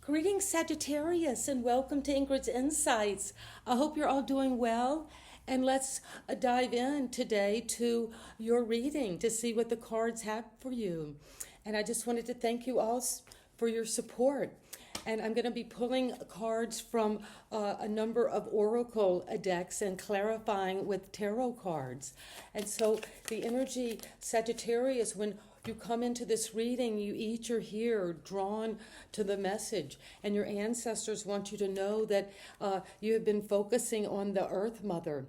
Greetings, Sagittarius, and welcome to Ingrid's Insights. I hope you're all doing well, and let's dive in today to your reading to see what the cards have for you. And I just wanted to thank you all for your support. And I'm going to be pulling cards from a number of oracle decks and clarifying with tarot cards. And so the energy, Sagittarius, when you come into this reading, you each are here drawn to the message, and your ancestors want you to know that you have been focusing on the Earth Mother,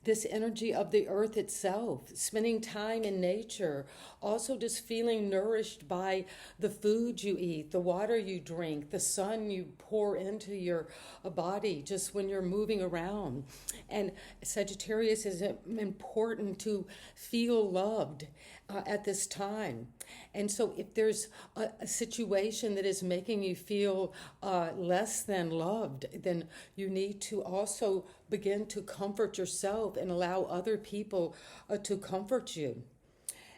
this energy of the earth itself, spending time in nature, also just feeling nourished by the food you eat, the water you drink, the sun you pour into your body just when you're moving around. And Sagittarius is important to feel loved at this time. And so if there's a situation that is making you feel less than loved, then you need to also begin to comfort yourself and allow other people to comfort you.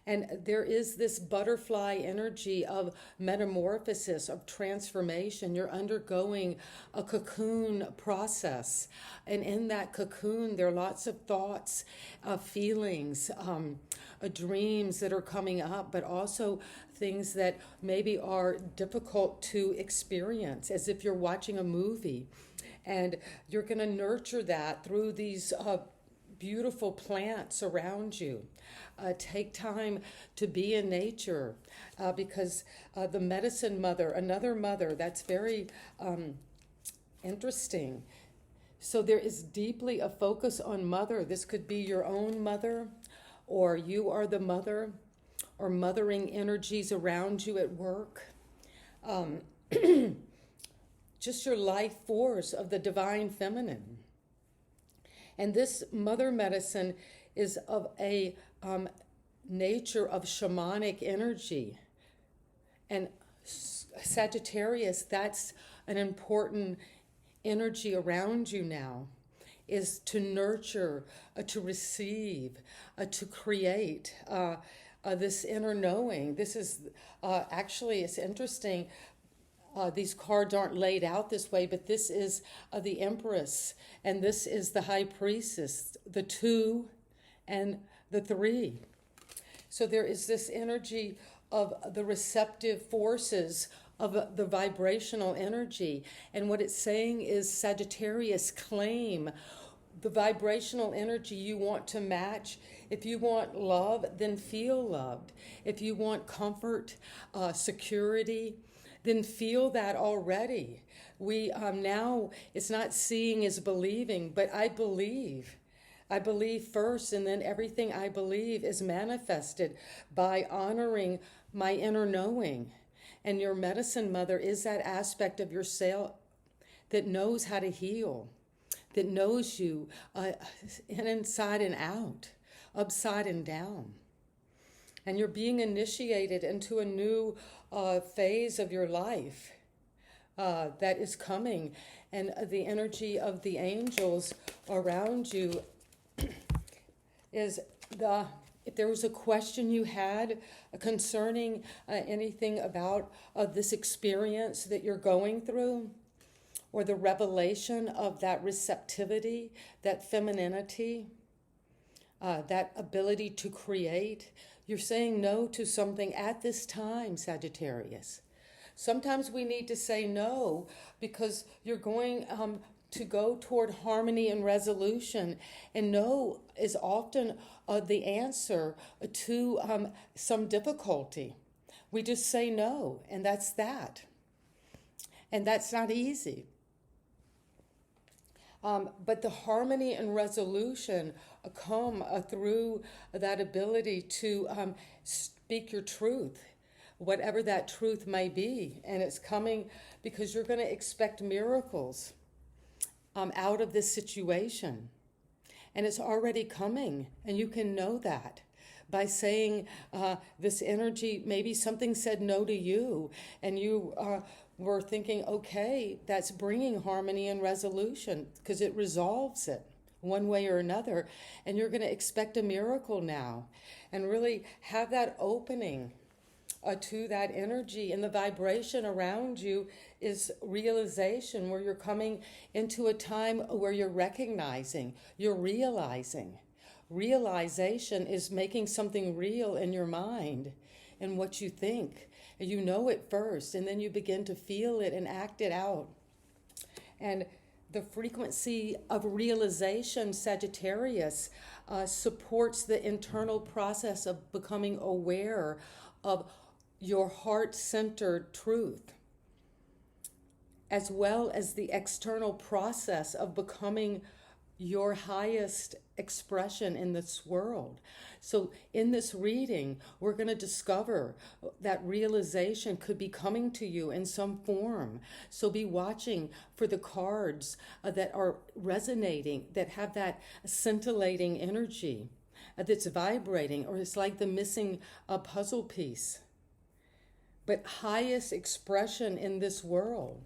And there is this butterfly energy of metamorphosis, of transformation. You're undergoing a cocoon process. And in that cocoon, there are lots of thoughts, feelings, dreams that are coming up, but also things that maybe are difficult to experience, as if you're watching a movie. And you're going to nurture that through these beautiful plants around you. Take time to be in nature because the medicine mother, another mother, that's very interesting. So there is deeply a focus on mother. This could be your own mother, or you are the mother, or mothering energies around you at work. Just your life force of the divine feminine. And this mother medicine is of a nature of shamanic energy. And Sagittarius, that's an important energy around you now, is to nurture, to receive, to create this inner knowing. This is actually, it's interesting. These cards aren't laid out this way, but this is the Empress, and this is the High Priestess, the 2 and the 3. So there is this energy of the receptive forces of the vibrational energy. And what it's saying is, Sagittarius, claim the vibrational energy you want to match. If you want love, then feel loved. If you want comfort, security, then feel that already. We now, it's not seeing is believing, but I believe. I believe first, and then everything I believe is manifested by honoring my inner knowing. And your medicine mother is that aspect of yourself that knows how to heal, that knows you inside and out, upside and down. And you're being initiated into a new phase of your life that is coming. And the energy of the angels around you is if there was a question you had concerning anything about this experience that you're going through, or the revelation of that receptivity, that femininity, that ability to create, you're saying no to something at this time, Sagittarius. Sometimes we need to say no because you're going to go toward harmony and resolution. And no is often the answer to some difficulty. We just say no, and that's that. And that's not easy. But the harmony and resolution come through that ability to speak your truth, whatever that truth may be. And it's coming because you're going to expect miracles out of this situation. And it's already coming, and you can know that by saying this energy, maybe something said no to you, and you were thinking, okay, that's bringing harmony and resolution because it resolves it one way or another. And you're going to expect a miracle now and really have that opening to that energy. And the vibration around you is realization, where you're coming into a time where you're recognizing, you're realizing. Realization is making something real in your mind and what you think. And you know it first, and then you begin to feel it and act it out. And the frequency of realization, Sagittarius, supports the internal process of becoming aware of your heart-centered truth, as well as the external process of becoming your highest expression in this world. So in this reading, we're going to discover that realization could be coming to you in some form. So be watching for the cards that are resonating, that have that scintillating energy, that's vibrating, or it's like the missing puzzle piece. But highest expression in this world.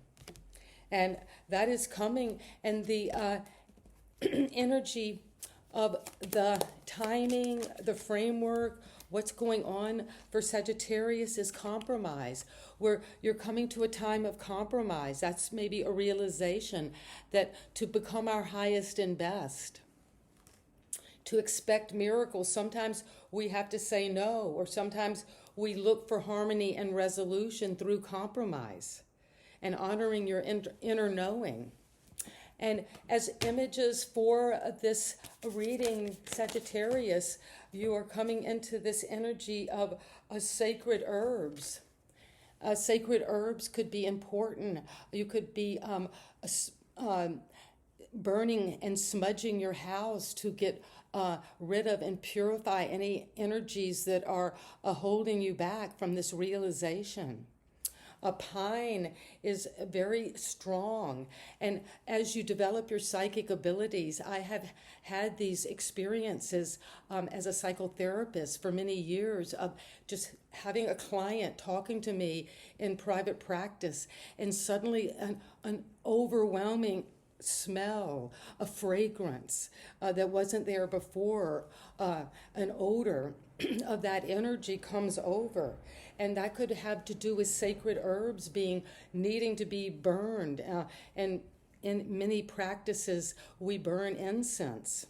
And that is coming, and the energy of the timing, the framework, what's going on for Sagittarius is compromise, where you're coming to a time of compromise. That's maybe a realization that to become our highest and best, to expect miracles, sometimes we have to say no, or sometimes we look for harmony and resolution through compromise and honoring your inner knowing. And as images for this reading, Sagittarius, you are coming into this energy of sacred herbs. Sacred herbs could be important. You could be burning and smudging your house to get rid of and purify any energies that are holding you back from this realization. A pine is very strong. And as you develop your psychic abilities, I have had these experiences as a psychotherapist for many years of just having a client talking to me in private practice, and suddenly an overwhelming smell, a fragrance that wasn't there before, an odor of that energy comes over. And that could have to do with sacred herbs needing to be burned. And in many practices, we burn incense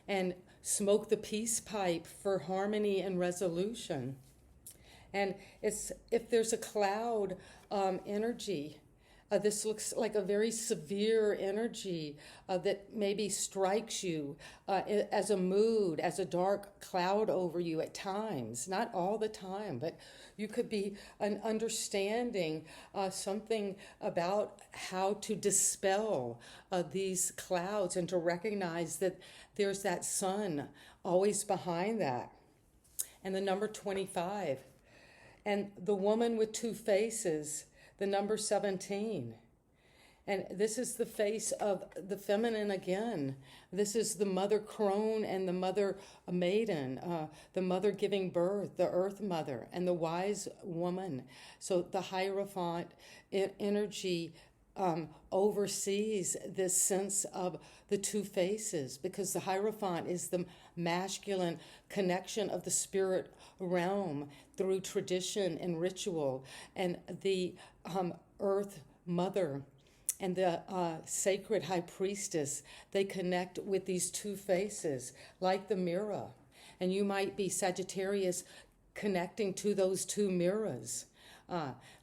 and smoke the peace pipe for harmony and resolution. And if there's a cloud energy, this looks like a very severe energy that maybe strikes you as a mood, as a dark cloud over you at times. Not all the time, but you could be understanding something about how to dispel these clouds and to recognize that there's that sun always behind that. And the number 25. And the woman with two faces, the number 17. And this is the face of the feminine again. This is the mother crone and the mother maiden, the mother giving birth, the earth mother, and the wise woman. So the Hierophant energy oversees this sense of the two faces, because the Hierophant is the masculine connection of the spirit realm through tradition and ritual, and the earth mother and the sacred high priestess, they connect with these two faces like the mirror. And you might be Sagittarius connecting to those two mirrors,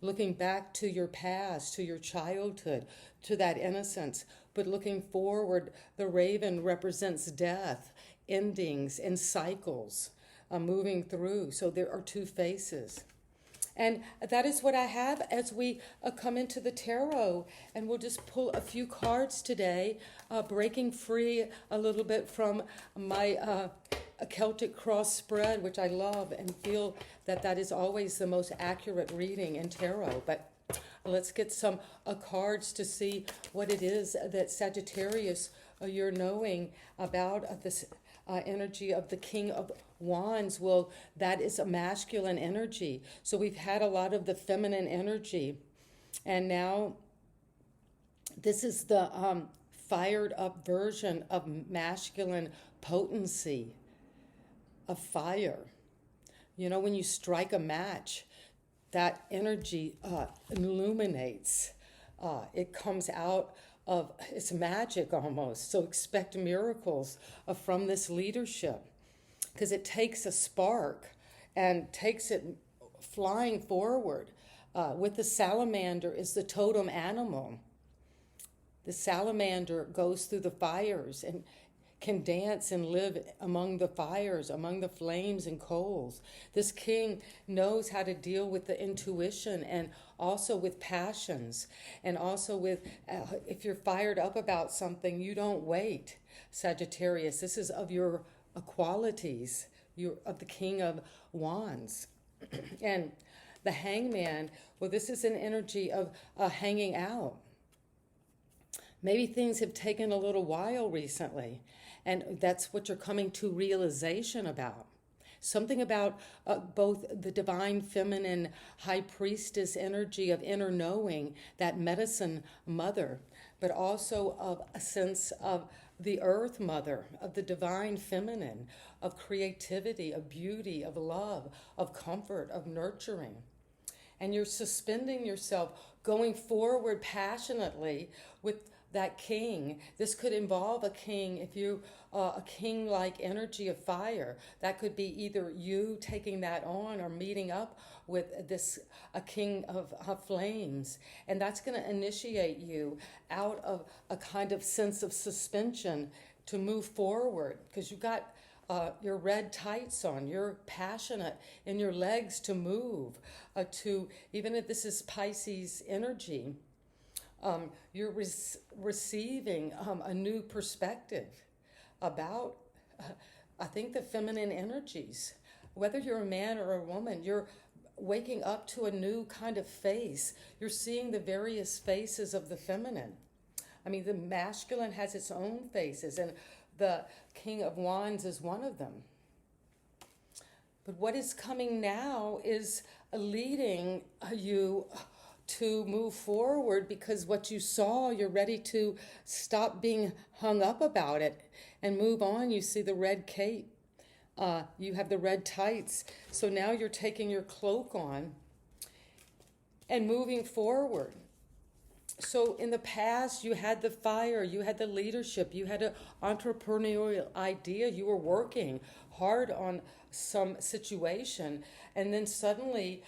looking back to your past, to your childhood, to that innocence. But looking forward, the raven represents death, endings, and cycles moving through. So there are two faces. And that is what I have as we come into the tarot. And we'll just pull a few cards today, breaking free a little bit from my Celtic cross spread, which I love and feel that is always the most accurate reading in tarot. But let's get some cards to see what it is that Sagittarius, you're knowing about this energy of the King of Wands. Well, that is a masculine energy. So we've had a lot of the feminine energy. And now this is the fired up version of masculine potency, of fire. You know, when you strike a match that energy illuminates. It comes out of, it's magic almost. So expect miracles from this leadership, because it takes a spark and takes it flying forward. With the salamander is the totem animal. The salamander goes through the fires and can dance and live among the fires, among the flames and coals. This king knows how to deal with the intuition and also with passions, and also with, if you're fired up about something, you don't wait, Sagittarius. This is of your qualities, you're of the King of Wands. And the Hangman, well, this is an energy of hanging out. Maybe things have taken a little while recently, and that's what you're coming to realization about. Something about both the divine feminine high priestess energy of inner knowing, that medicine mother, but also of a sense of the earth mother, of the divine feminine, of creativity, of beauty, of love, of comfort, of nurturing. And you're suspending yourself, going forward passionately with that king. This could involve a king, if you a king-like energy of fire. That could be either you taking that on or meeting up with this a king of flames, and that's going to initiate you out of a kind of sense of suspension to move forward, because you've got your red tights on, you're passionate in your legs to move, to, even if this is Pisces energy, you're receiving a new perspective about, I think, the feminine energies. Whether you're a man or a woman, you're waking up to a new kind of face. You're seeing the various faces of the feminine. I mean, the masculine has its own faces, and the King of Wands is one of them. But what is coming now is leading you to move forward, because what you saw, you're ready to stop being hung up about it and move on. You see the red cape, you have the red tights. So now you're taking your cloak on and moving forward. So in the past, you had the fire, you had the leadership, you had an entrepreneurial idea, you were working hard on some situation, and then suddenly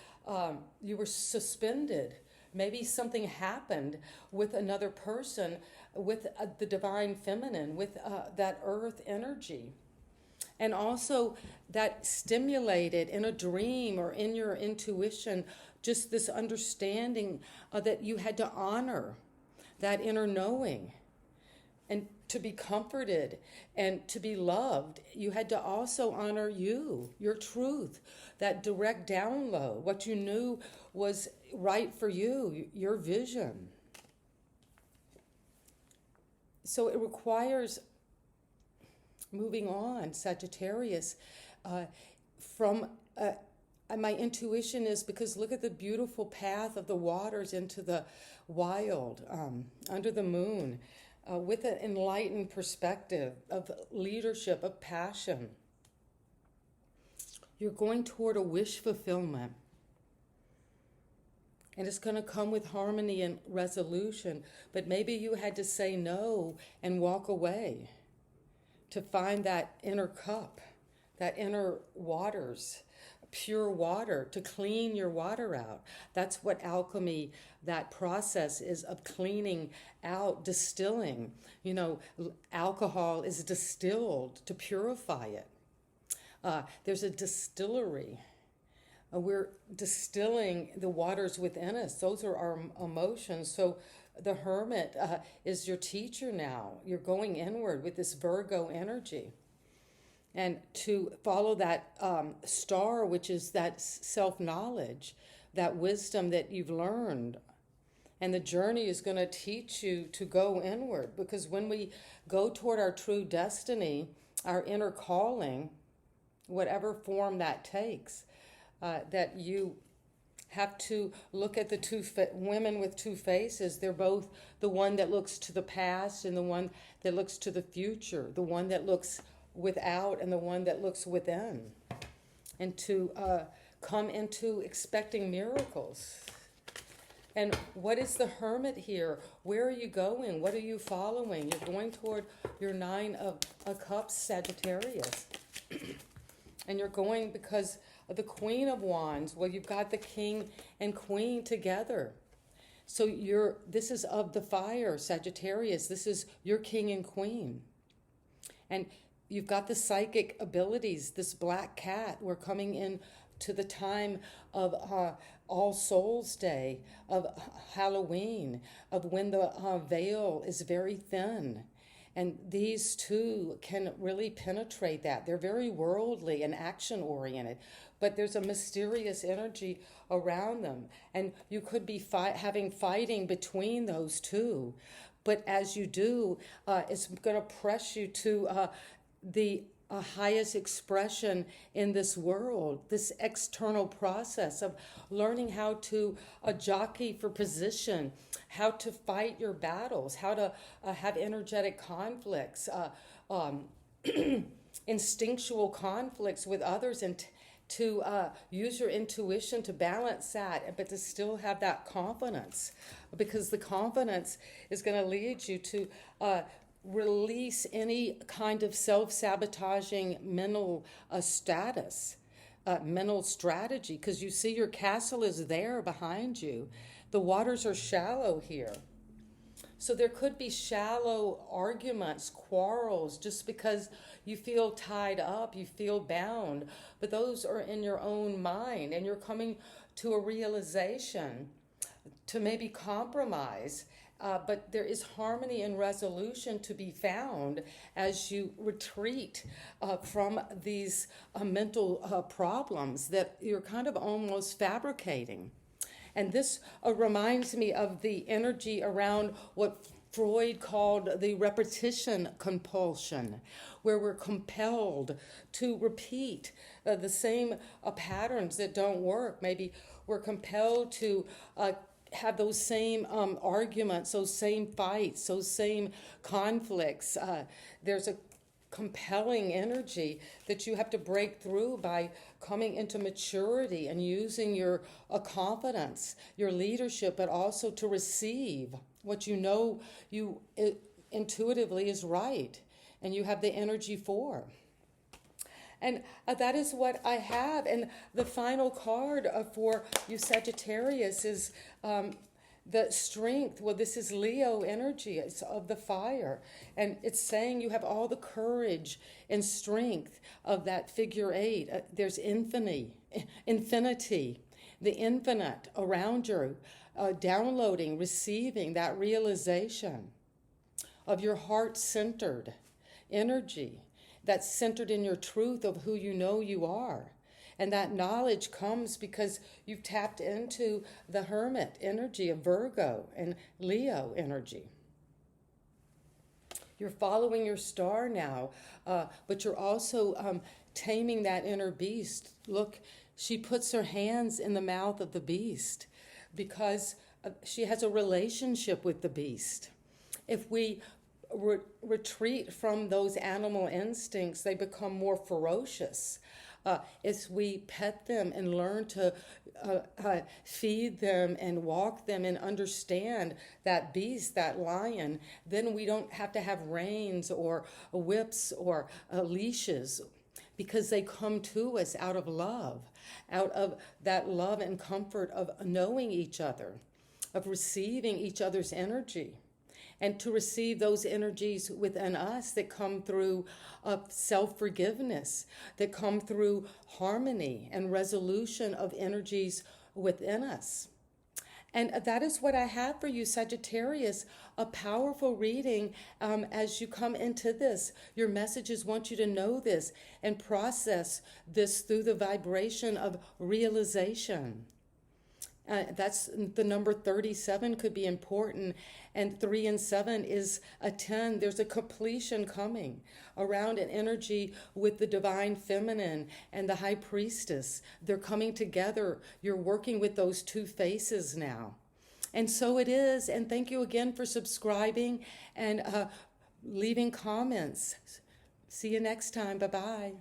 you were suspended. Maybe something happened with another person, with the divine feminine, with that earth energy. And also that stimulated in a dream or in your intuition, just this understanding that you had to honor that inner knowing. And to be comforted and to be loved, you had to also honor you, your truth, that direct download, what you knew was right for you, your vision. So it requires moving on, Sagittarius, from my intuition is, because look at the beautiful path of the waters into the wild, under the moon, with an enlightened perspective of leadership, of passion. You're going toward a wish fulfillment. And it's going to come with harmony and resolution. But maybe you had to say no and walk away to find that inner cup, that inner waters, pure water, to clean your water out. That's what alchemy, that process is of cleaning out, distilling. You know, alcohol is distilled to purify it. There's a distillery. We're distilling the waters within us. Those are our emotions. So the hermit is your teacher now. You're going inward with this Virgo energy. And to follow that star, which is that self-knowledge, that wisdom that you've learned. And the journey is going to teach you to go inward. Because when we go toward our true destiny, our inner calling, whatever form that takes, that you have to look at the two women with two faces. They're both the one that looks to the past and the one that looks to the future, the one that looks without and the one that looks within. And to come into expecting miracles. And what is the Hermit here? Where are you going? What are you following? You're going toward your Nine of Cups, Sagittarius. And you're going because of the Queen of Wands. Well, you've got the King and Queen together. So this is of the fire, Sagittarius. This is your King and Queen. And you've got the psychic abilities, this black cat. We're coming in to the time of All Souls Day, of Halloween, of when the veil is very thin. And these two can really penetrate that. They're very worldly and action-oriented, but there's a mysterious energy around them. And you could be having fighting between those two. But as you do, it's going to press you to the highest expression in this world, this external process of learning how to jockey for position, how to fight your battles, how to have energetic conflicts, instinctual conflicts with others, and to use your intuition to balance that, but to still have that confidence, because the confidence is going to lead you to release any kind of self-sabotaging mental status, mental strategy, because you see your castle is there behind you. The waters are shallow here. So there could be shallow arguments, quarrels, just because you feel tied up, you feel bound, but those are in your own mind, and you're coming to a realization to maybe compromise. But there is harmony and resolution to be found as you retreat from these mental problems that you're kind of almost fabricating. And this reminds me of the energy around what Freud called the repetition compulsion, where we're compelled to repeat the same patterns that don't work. Maybe we're compelled to have those same arguments, those same fights, those same conflicts. There's a compelling energy that you have to break through by coming into maturity and using your confidence, your leadership, but also to receive what you know you intuitively is right and you have the energy for. And that is what I have. And the final card for you, Sagittarius, is the strength. Well, this is Leo energy. It's of the fire. And it's saying you have all the courage and strength of that figure eight. There's infinity, the infinite around you, downloading, receiving that realization of your heart-centered energy that's centered in your truth of who you know you are. And that knowledge comes because you've tapped into the Hermit energy of Virgo and Leo energy. You're following your star now, but you're also taming that inner beast. Look, she puts her hands in the mouth of the beast because she has a relationship with the beast. If we retreat from those animal instincts, they become more ferocious. As we pet them and learn to feed them and walk them and understand that beast, that lion, then we don't have to have reins or whips or leashes, because they come to us out of love, out of that love and comfort of knowing each other, of receiving each other's energy. And to receive those energies within us that come through self-forgiveness, that come through harmony and resolution of energies within us. And that is what I have for you, Sagittarius, a powerful reading as you come into this. Your messages want you to know this and process this through the vibration of realization. That's the number 37 could be important, and 3 and 7 is a 10. There's a completion coming around an energy with the divine feminine and the high priestess. They're coming together. You're working with those two faces now. And so it is. And thank you again for subscribing and leaving comments. See you next time. Bye-bye.